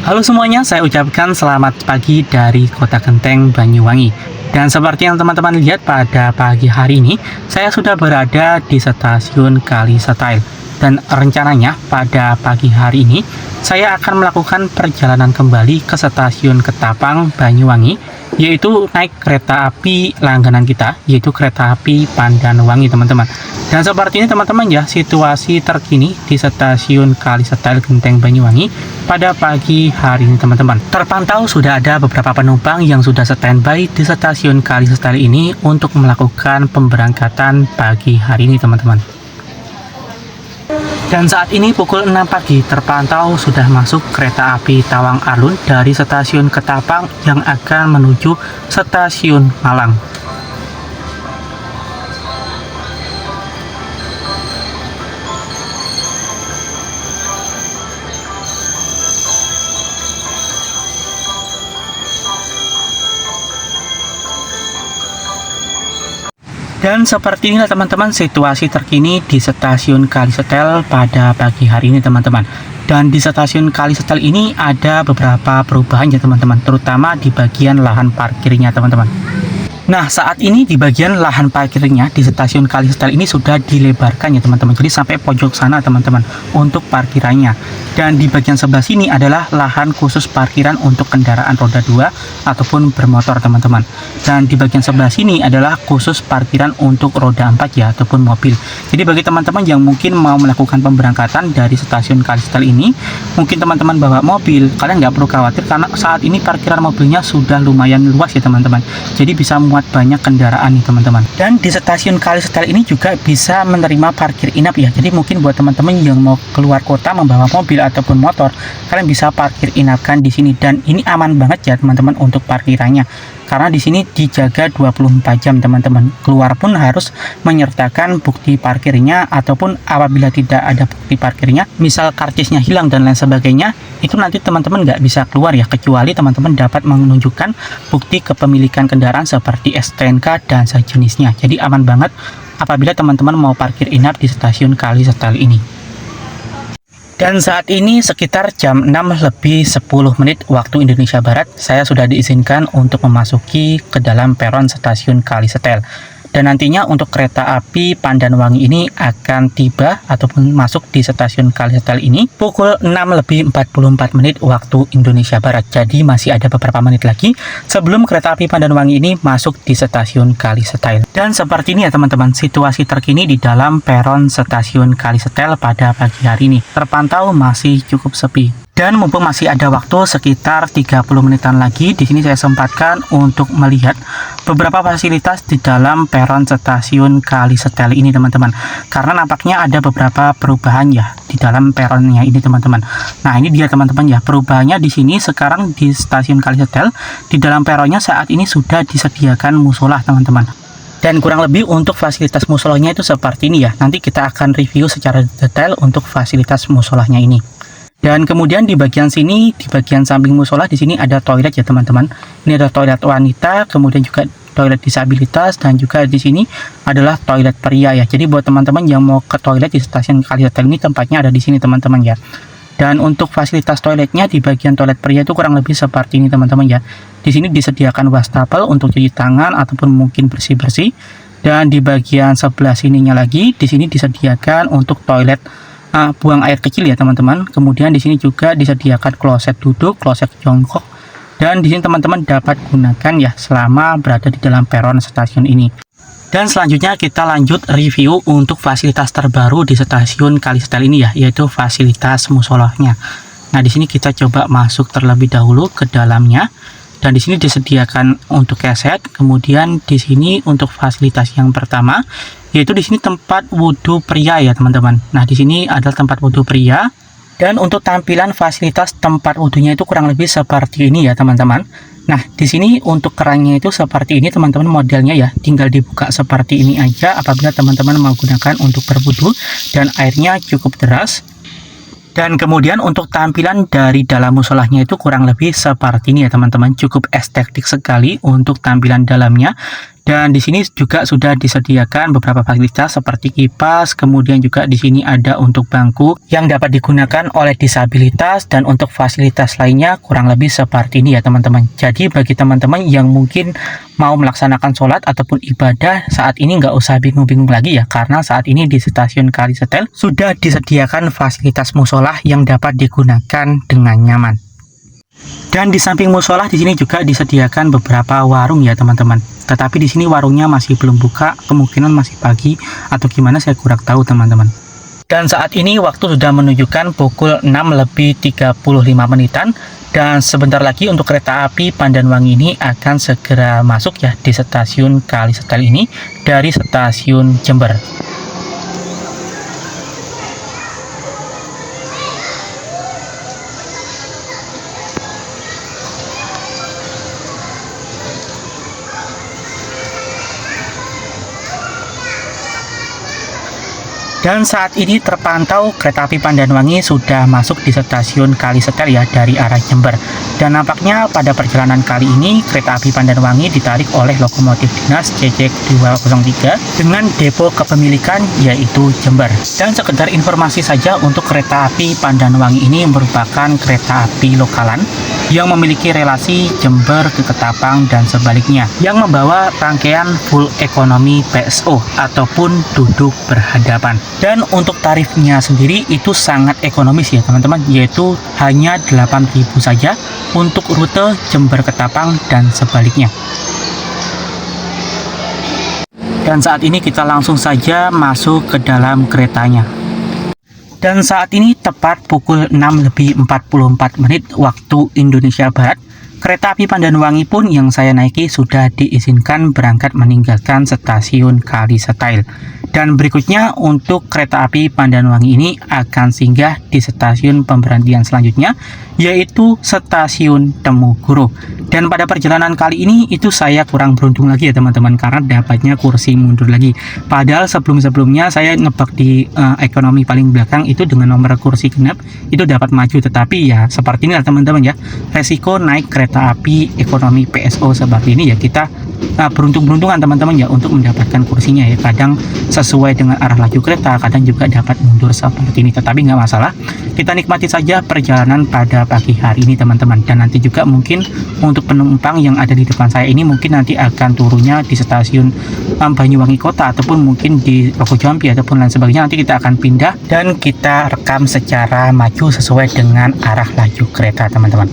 Halo semuanya, saya ucapkan selamat pagi dari Kota Genteng, Banyuwangi. Dan seperti yang teman-teman lihat pada pagi hari ini, saya sudah berada di stasiun Kali Setail. Dan rencananya pada pagi hari ini, saya akan melakukan perjalanan kembali ke stasiun Ketapang, Banyuwangi, yaitu naik kereta api langganan kita, yaitu kereta api Pandanwangi, teman-teman. Dan seperti ini teman-teman ya, situasi terkini di stasiun Kali Setail Genteng, Banyuwangi pada pagi hari ini teman-teman. Terpantau sudah ada beberapa penumpang yang sudah standby di stasiun Kali Setail ini untuk melakukan pemberangkatan pagi hari ini teman-teman. Dan saat ini pukul 6 pagi terpantau sudah masuk kereta api Tawang Alun dari stasiun Ketapang yang akan menuju stasiun Malang. Dan seperti inilah teman-teman situasi terkini di stasiun Kali Setail pada pagi hari ini teman-teman. Dan di stasiun Kali Setail ini ada beberapa perubahan ya teman-teman, terutama di bagian lahan parkirnya teman-teman. Nah, saat ini di bagian lahan parkirnya di stasiun Kali Setail ini sudah dilebarkan ya teman-teman. Jadi sampai pojok sana teman-teman untuk parkirannya. Dan di bagian sebelah sini adalah lahan khusus parkiran untuk kendaraan roda 2 ataupun bermotor teman-teman. Dan di bagian sebelah sini adalah khusus parkiran untuk roda 4 ya ataupun mobil. Jadi bagi teman-teman yang mungkin mau melakukan pemberangkatan dari stasiun Kali Setail ini, mungkin teman-teman bawa mobil, kalian nggak perlu khawatir karena saat ini parkiran mobilnya sudah lumayan luas ya teman-teman. Jadi bisa banyak kendaraan nih teman-teman. Dan di stasiun Kali Setail ini juga bisa menerima parkir inap ya. Jadi mungkin buat teman-teman yang mau keluar kota membawa mobil ataupun motor, kalian bisa parkir inapkan di sini. Dan ini aman banget ya teman-teman untuk parkirannya. Karena di sini dijaga 24 jam teman-teman. Keluar pun harus menyertakan bukti parkirnya ataupun apabila tidak ada bukti parkirnya, misal karcisnya hilang dan lain sebagainya, itu nanti teman-teman nggak bisa keluar ya, kecuali teman-teman dapat menunjukkan bukti kepemilikan kendaraan seperti STNK dan sejenisnya. Jadi aman banget apabila teman-teman mau parkir inap di stasiun Kali Setail ini. Dan saat ini sekitar jam 6 lebih 10 menit waktu Indonesia Barat, saya sudah diizinkan untuk memasuki ke dalam peron stasiun Kali Setail. Dan nantinya untuk kereta api Pandanwangi ini akan tiba ataupun masuk di stasiun Kali Setail ini pukul 6 lebih 44 menit waktu Indonesia Barat. Jadi masih ada beberapa menit lagi sebelum kereta api Pandanwangi ini masuk di stasiun Kali Setail. Dan seperti ini ya teman-teman, situasi terkini di dalam peron stasiun Kali Setail pada pagi hari ini. Terpantau masih cukup sepi. Dan mumpung masih ada waktu sekitar 30 menitan lagi, di sini saya sempatkan untuk melihat beberapa fasilitas di dalam peron stasiun Kali Setail ini teman-teman. Karena nampaknya ada beberapa perubahan ya di dalam peronnya ini teman-teman. Nah, ini dia teman-teman ya, perubahannya di sini sekarang di stasiun Kali Setail di dalam peronnya saat ini sudah disediakan musola teman-teman. Dan kurang lebih untuk fasilitas musolanya itu seperti ini ya. Nanti kita akan review secara detail untuk fasilitas musolanya ini. Dan kemudian di bagian sini, di bagian samping musola di sini ada toilet ya teman-teman. Ini ada toilet wanita, kemudian juga toilet disabilitas, dan juga di sini adalah toilet pria ya. Jadi buat teman-teman yang mau ke toilet di stasiun Kali Setail ini tempatnya ada di sini teman-teman ya. Dan untuk fasilitas toiletnya di bagian toilet pria itu kurang lebih seperti ini teman-teman ya. Di sini disediakan wastafel untuk cuci tangan ataupun mungkin bersih-bersih. Dan di bagian sebelah sininya lagi, di sini disediakan untuk toilet buang air kecil ya teman-teman. Kemudian di sini juga disediakan kloset duduk, kloset jongkok, dan di sini teman-teman dapat gunakan ya selama berada di dalam peron stasiun ini. Dan selanjutnya kita lanjut review untuk fasilitas terbaru di stasiun Kali Setail ini ya, yaitu fasilitas musolahnya. Nah, di sini kita coba masuk terlebih dahulu ke dalamnya. Dan di sini disediakan untuk keset. Kemudian di sini untuk fasilitas yang pertama, yaitu di sini tempat wudhu pria ya teman-teman. Nah, di sini adalah tempat wudhu pria. Dan untuk tampilan fasilitas tempat wudhunya itu kurang lebih seperti ini ya teman-teman. Nah, di sini untuk kerannya itu seperti ini teman-teman modelnya ya. Tinggal dibuka seperti ini aja apabila teman-teman menggunakan untuk berwudhu dan airnya cukup deras. Dan kemudian untuk tampilan dari dalam musolahnya itu kurang lebih seperti ini ya teman-teman. Cukup estetik sekali untuk tampilan dalamnya. Dan di sini juga sudah disediakan beberapa fasilitas seperti kipas, kemudian juga di sini ada untuk bangku yang dapat digunakan oleh disabilitas, dan untuk fasilitas lainnya kurang lebih seperti ini ya teman-teman. Jadi bagi teman-teman yang mungkin mau melaksanakan sholat ataupun ibadah saat ini nggak usah bingung-bingung lagi ya, karena saat ini di stasiun Kalisetel sudah disediakan fasilitas musola yang dapat digunakan dengan nyaman. Dan di samping musola di sini juga disediakan beberapa warung ya teman-teman. Tetapi di sini warungnya masih belum buka, kemungkinan masih pagi atau gimana saya kurang tahu teman-teman. Dan saat ini waktu sudah menunjukkan pukul 6:35 menitan, dan sebentar lagi untuk kereta api Pandanwangi ini akan segera masuk ya di stasiun Kalisetel ini dari stasiun Jember. Dan saat ini terpantau kereta api Pandanwangi sudah masuk di stasiun Kalisetel ya dari arah Jember. Dan nampaknya pada perjalanan kali ini kereta api Pandanwangi ditarik oleh lokomotif dinas CJ203 dengan depo kepemilikan yaitu Jember. Dan sekedar informasi saja, untuk kereta api Pandanwangi ini merupakan kereta api lokalan yang memiliki relasi Jember ke Ketapang dan sebaliknya, yang membawa rangkaian full ekonomi PSO ataupun duduk berhadapan. Dan untuk tarifnya sendiri itu sangat ekonomis ya teman-teman, yaitu hanya 8.000 saja untuk rute Jember Ketapang dan sebaliknya. Dan saat ini kita langsung saja masuk ke dalam keretanya. Dan saat ini tepat pukul 6:44 waktu Indonesia Barat, kereta api Pandanwangi pun yang saya naiki sudah diizinkan berangkat meninggalkan stasiun Kalisetel. Dan berikutnya untuk kereta api Pandanwangi ini akan singgah di stasiun pemberhentian selanjutnya, yaitu stasiun Temuguro. Dan pada perjalanan kali ini itu saya kurang beruntung lagi ya teman-teman, karena dapatnya kursi mundur lagi. Padahal sebelum-sebelumnya saya ngebak di ekonomi paling belakang itu dengan nomor kursi genap itu dapat maju, tetapi ya seperti ini lah teman-teman ya, resiko naik kereta api ekonomi PSO seperti ini ya, kita beruntung-beruntungan teman-teman ya untuk mendapatkan kursinya ya. Kadang sesuai dengan arah laju kereta, kadang juga dapat mundur seperti ini, tetapi nggak masalah, kita nikmati saja perjalanan pada pagi hari ini teman-teman. Dan nanti juga mungkin untuk penumpang yang ada di depan saya ini mungkin nanti akan turunnya di stasiun Banyuwangi Kota ataupun mungkin di Rogo Jampi ataupun lain sebagainya. Nanti kita akan pindah dan kita rekam secara maju sesuai dengan arah laju kereta teman-teman.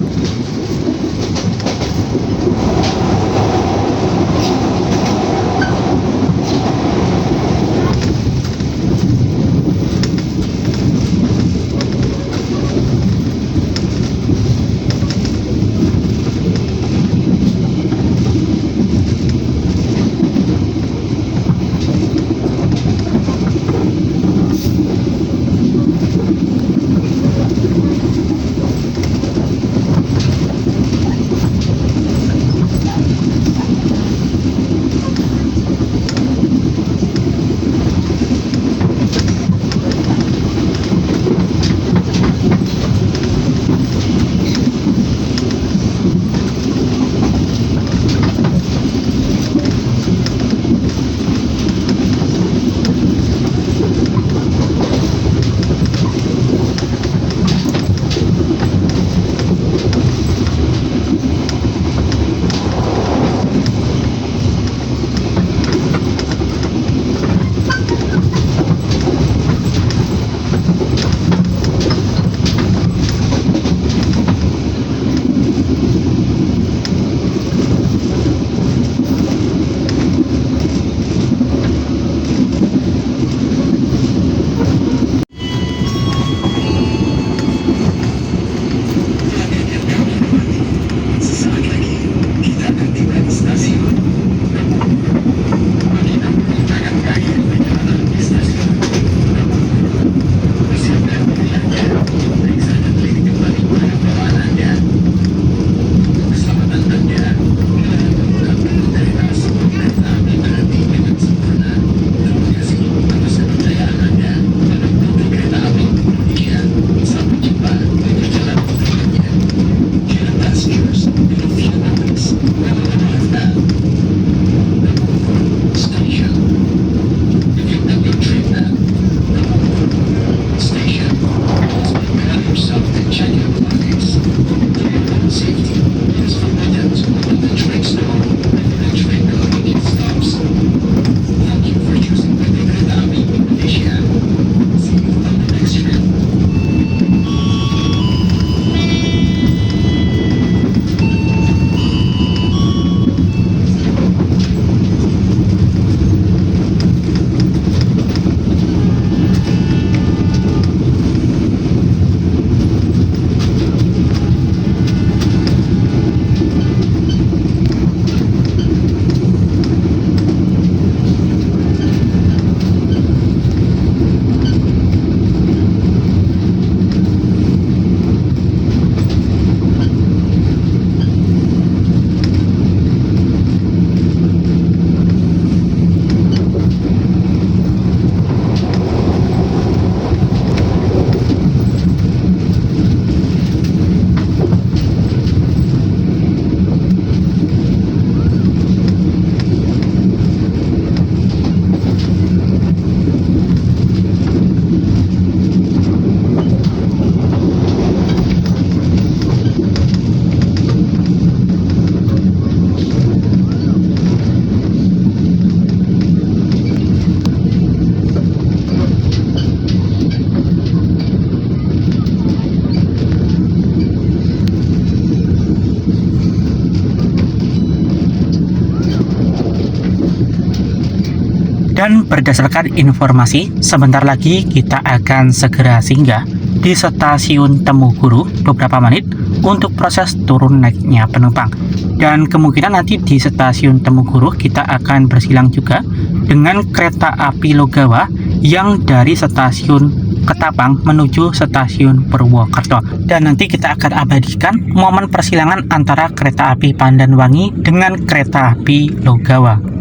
Dan berdasarkan informasi, sebentar lagi kita akan segera singgah di stasiun Temuguru beberapa menit untuk proses turun naiknya penumpang. Dan kemungkinan nanti di stasiun Temuguru kita akan bersilang juga dengan kereta api Logawa yang dari stasiun Ketapang menuju stasiun Purwokerto. Dan nanti kita akan abadikan momen persilangan antara kereta api Pandanwangi dengan kereta api Logawa.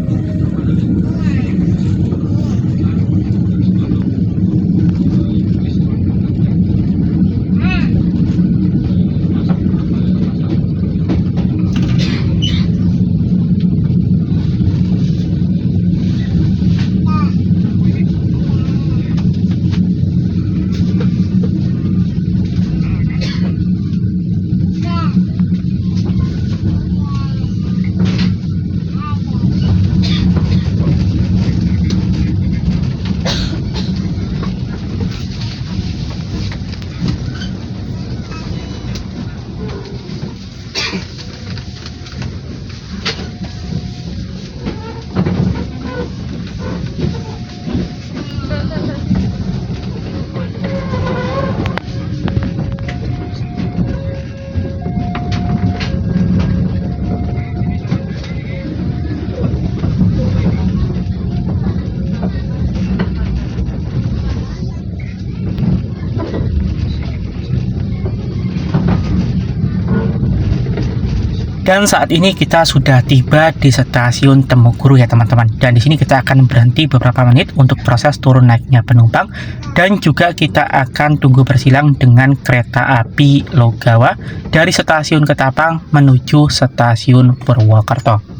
Dan saat ini kita sudah tiba di stasiun Temuguru ya teman-teman. Dan di sini kita akan berhenti beberapa menit untuk proses turun naiknya penumpang. Dan juga kita akan tunggu bersilang dengan kereta api Logawa dari stasiun Ketapang menuju stasiun Purwokerto.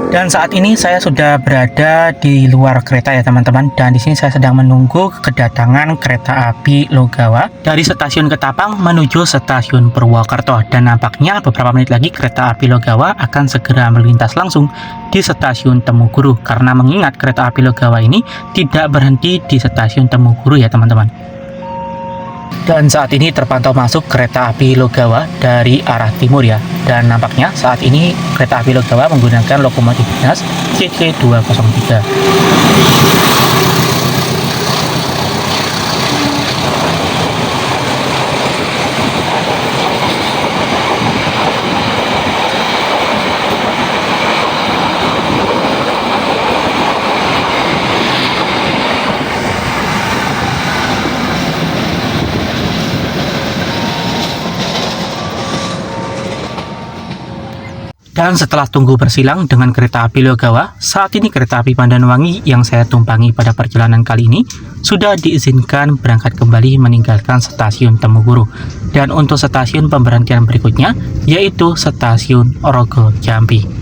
Dan saat ini saya sudah berada di luar kereta ya teman-teman. Dan di sini saya sedang menunggu kedatangan kereta api Logawa dari stasiun Ketapang menuju stasiun Purwokerto. Dan nampaknya beberapa menit lagi kereta api Logawa akan segera melintas langsung di stasiun Temuguru. Karena mengingat kereta api Logawa ini tidak berhenti di stasiun Temuguru ya teman-teman. Dan saat ini terpantau masuk kereta api Logawa dari arah timur ya. Dan nampaknya saat ini kereta api Logawa menggunakan lokomotif dinas CC203. Dan setelah tunggu bersilang dengan kereta api Logawa, saat ini kereta api Pandanwangi yang saya tumpangi pada perjalanan kali ini sudah diizinkan berangkat kembali meninggalkan stasiun Temuguru. Dan untuk stasiun pemberhentian berikutnya yaitu stasiun Rogo Jambi.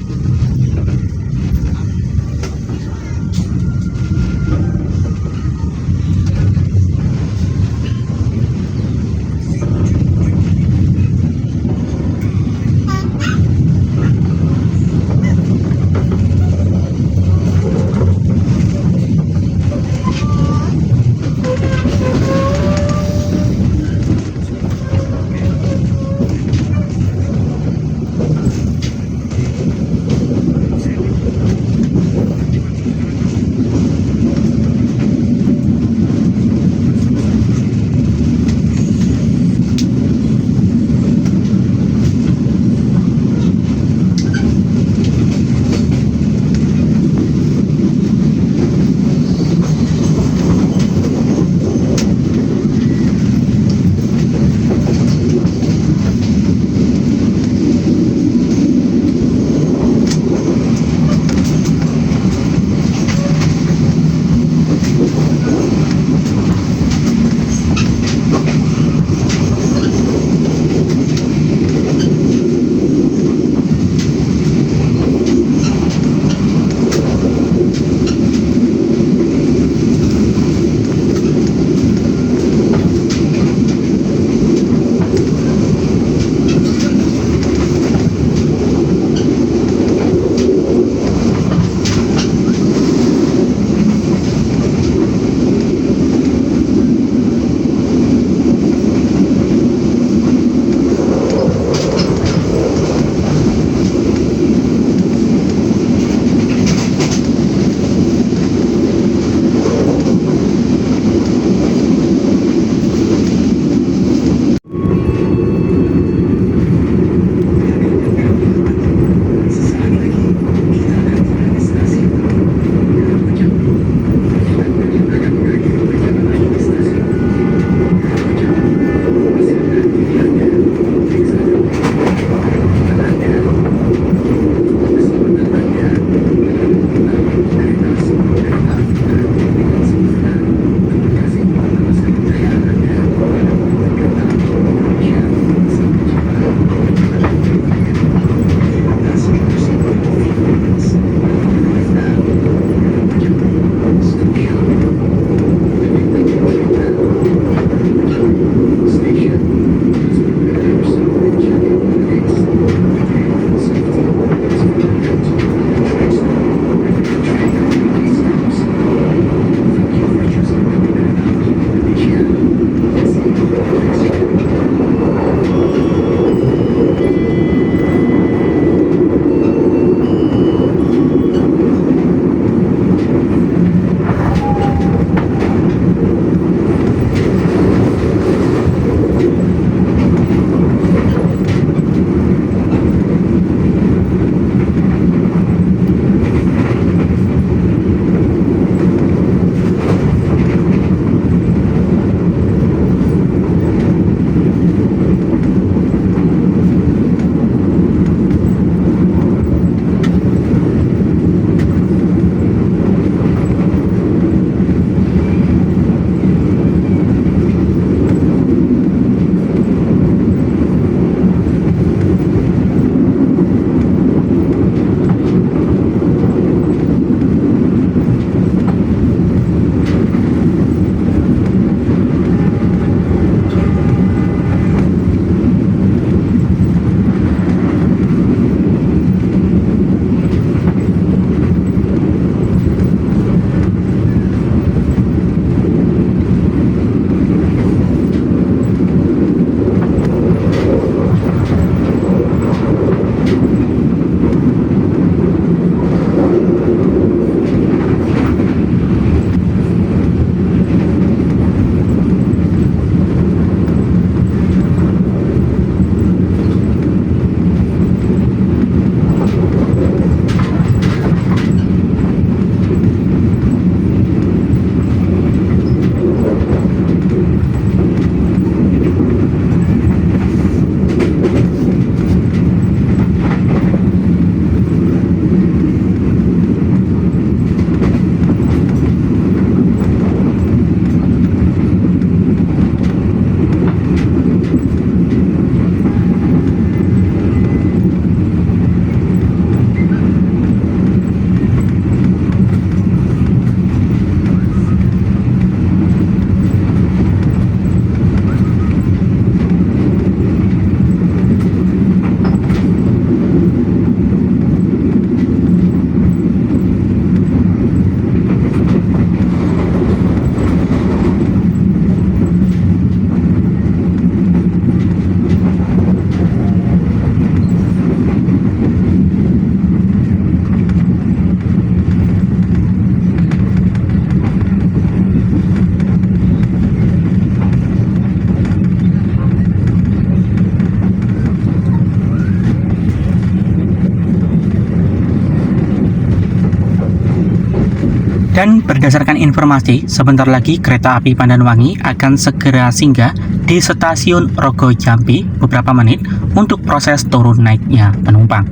Dan berdasarkan informasi, sebentar lagi kereta api Pandanwangi akan segera singgah di stasiun Rogo Jampi beberapa menit untuk proses turun naiknya penumpang.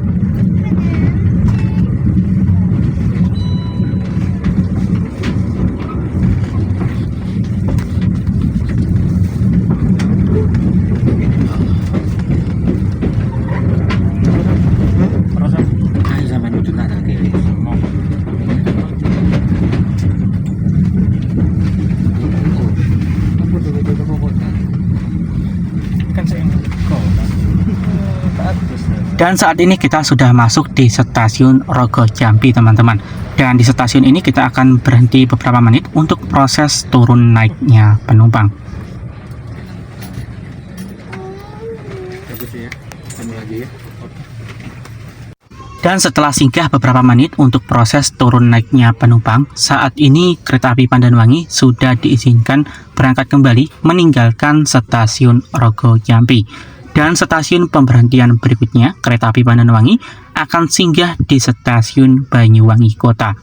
Dan saat ini kita sudah masuk di stasiun Rogo Jampi teman-teman. Dan di stasiun ini kita akan berhenti beberapa menit untuk proses turun naiknya penumpang. Dan setelah singgah beberapa menit untuk proses turun naiknya penumpang, saat ini kereta api Pandanwangi sudah diizinkan berangkat kembali meninggalkan stasiun Rogo Jampi. Dan stasiun pemberhentian berikutnya, kereta api Pandanwangi akan singgah di stasiun Banyuwangi Kota.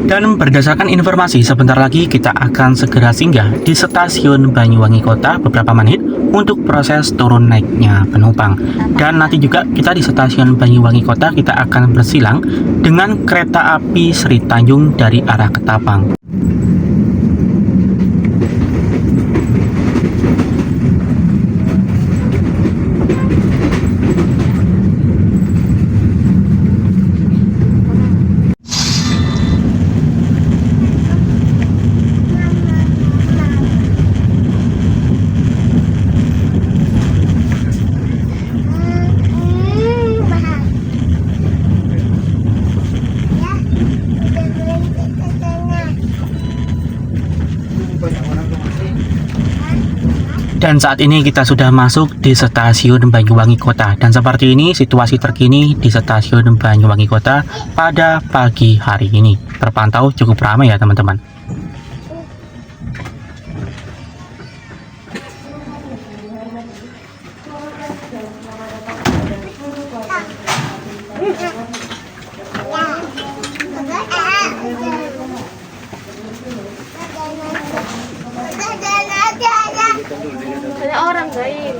Dan berdasarkan informasi, sebentar lagi kita akan segera singgah di stasiun Banyuwangi Kota beberapa menit untuk proses turun naiknya penumpang. Dan nanti juga kita di stasiun Banyuwangi Kota kita akan bersilang dengan kereta api Sri Tanjung dari arah Ketapang. Dan saat ini kita sudah masuk di stasiun Banyuwangi Kota. Dan seperti ini situasi terkini di stasiun Banyuwangi Kota pada pagi hari ini. Terpantau cukup ramai ya teman-teman. Ada orang lain.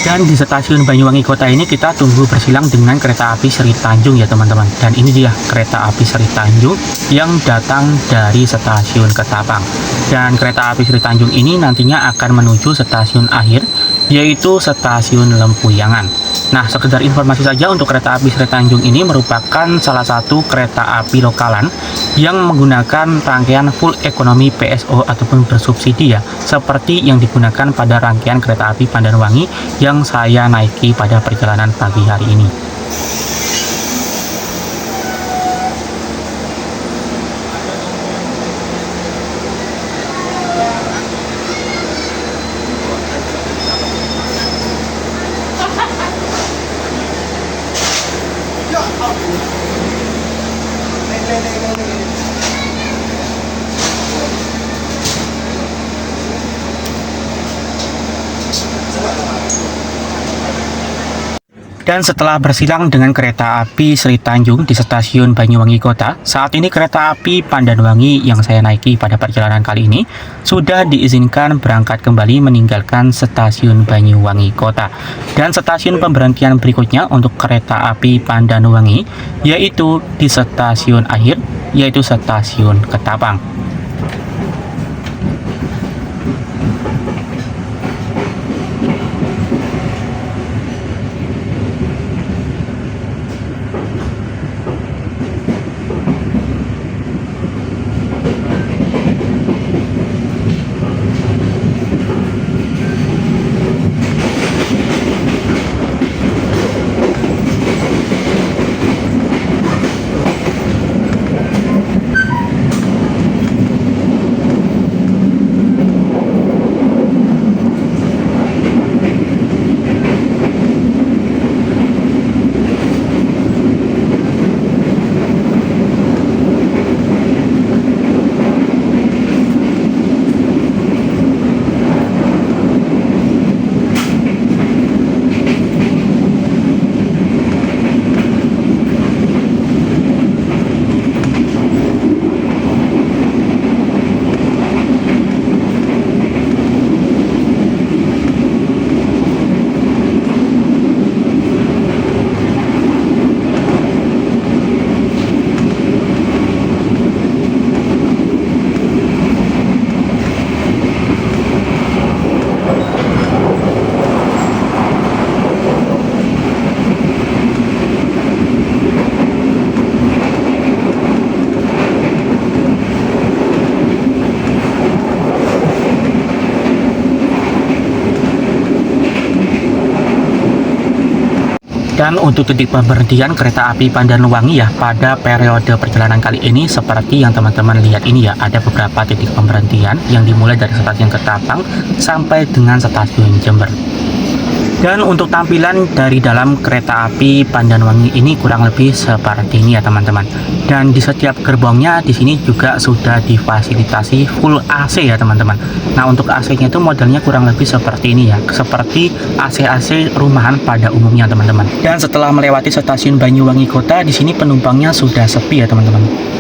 Dan di stasiun Banyuwangi Kota ini kita tunggu bersilang dengan kereta api Sri Tanjung ya teman-teman. Dan ini dia kereta api Sri Tanjung yang datang dari stasiun Ketapang. Dan kereta api Sri Tanjung ini nantinya akan menuju stasiun akhir, yaitu stasiun Lempuyangan. Nah, sekedar informasi saja, untuk kereta api Sri Tanjung ini merupakan salah satu kereta api lokalan yang menggunakan rangkaian full ekonomi PSO ataupun bersubsidi ya, seperti yang digunakan pada rangkaian kereta api Pandanwangi yang saya naiki pada perjalanan pagi hari ini. Dan setelah bersilang dengan kereta api Sri Tanjung di stasiun Banyuwangi Kota, saat ini kereta api Pandanwangi yang saya naiki pada perjalanan kali ini sudah diizinkan berangkat kembali meninggalkan stasiun Banyuwangi Kota. Dan stasiun pemberhentian berikutnya untuk kereta api Pandanwangi yaitu di stasiun akhir, yaitu stasiun Ketapang. Dan untuk titik pemberhentian kereta api Pandanwangi ya pada periode perjalanan kali ini seperti yang teman-teman lihat ini ya, ada beberapa titik pemberhentian yang dimulai dari stasiun Ketapang sampai dengan stasiun Jember. Dan untuk tampilan dari dalam kereta api Pandanwangi ini kurang lebih seperti ini ya teman-teman. Dan di setiap gerbongnya di sini juga sudah difasilitasi full AC ya teman-teman. Nah untuk AC-nya itu modelnya kurang lebih seperti ini ya, seperti AC-AC rumahan pada umumnya teman-teman. Dan setelah melewati stasiun Banyuwangi Kota, di sini penumpangnya sudah sepi ya teman-teman.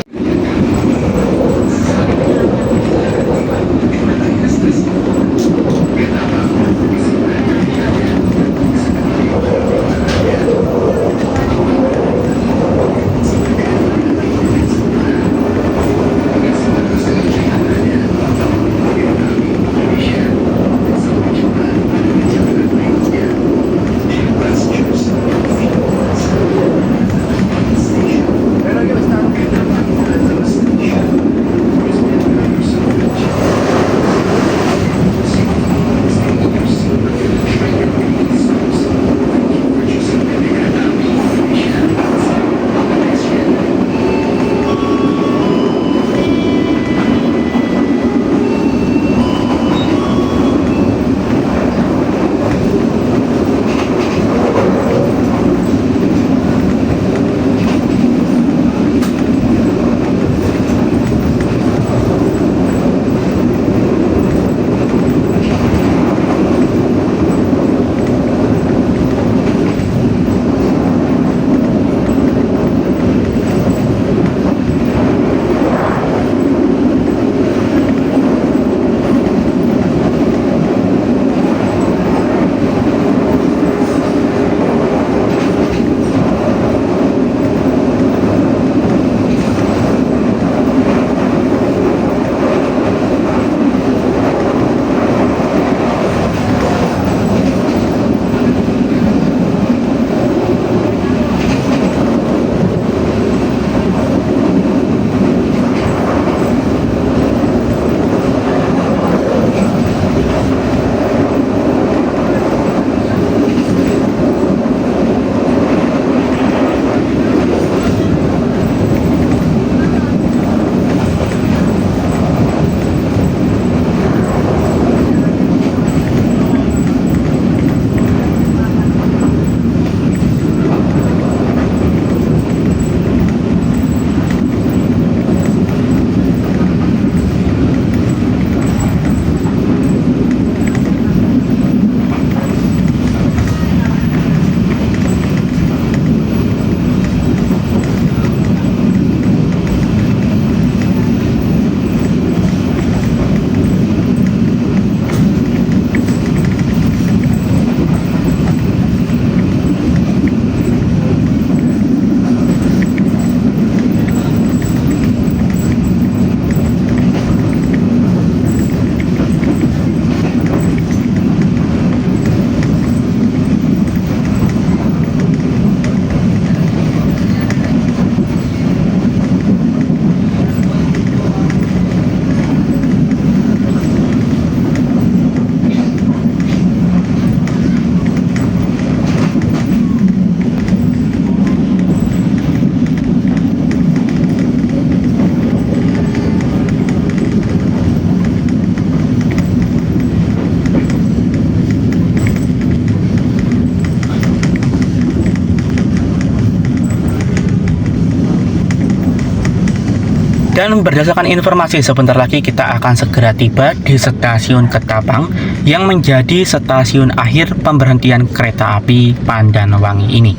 Dan berdasarkan informasi sebentar lagi kita akan segera tiba di stasiun Ketapang yang menjadi stasiun akhir pemberhentian kereta api Pandanwangi ini.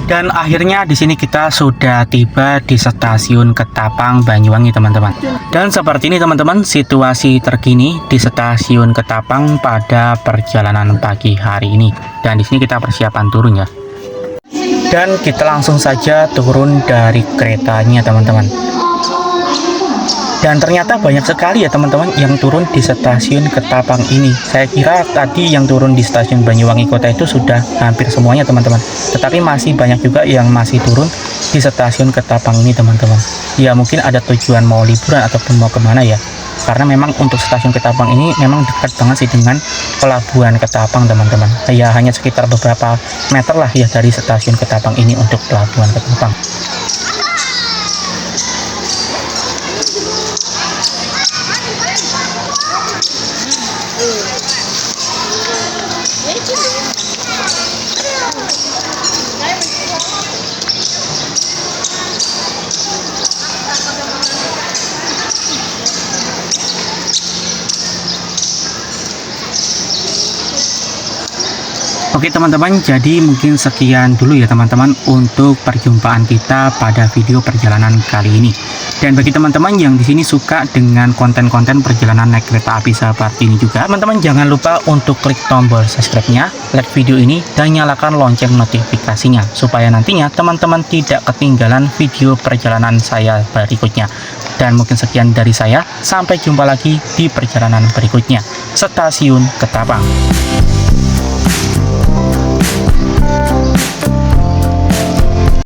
Dan akhirnya di sini kita sudah tiba di stasiun Ketapang Banyuwangi teman-teman. Dan seperti ini teman-teman situasi terkini di stasiun Ketapang pada perjalanan pagi hari ini. Dan di sini kita persiapan turun ya. Dan kita langsung saja turun dari keretanya teman-teman. Dan ternyata banyak sekali ya teman-teman yang turun di stasiun Ketapang ini. Saya kira tadi yang turun di stasiun Banyuwangi Kota itu sudah hampir semuanya teman-teman. Tetapi masih banyak juga yang masih turun di stasiun Ketapang ini teman-teman. Ya mungkin ada tujuan mau liburan ataupun mau kemana ya. Karena memang untuk stasiun Ketapang ini memang dekat banget sih dengan pelabuhan Ketapang teman-teman. Ya hanya sekitar beberapa meter lah ya dari stasiun Ketapang ini untuk pelabuhan Ketapang. Oke teman-teman, jadi mungkin sekian dulu ya teman-teman untuk perjumpaan kita pada video perjalanan kali ini. Dan bagi teman-teman yang di sini suka dengan konten-konten perjalanan naik kereta api seperti ini juga, teman-teman jangan lupa untuk klik tombol subscribe-nya, like video ini, dan nyalakan lonceng notifikasinya supaya nantinya teman-teman tidak ketinggalan video perjalanan saya berikutnya. Dan mungkin sekian dari saya, sampai jumpa lagi di perjalanan berikutnya. Stasiun Ketapang.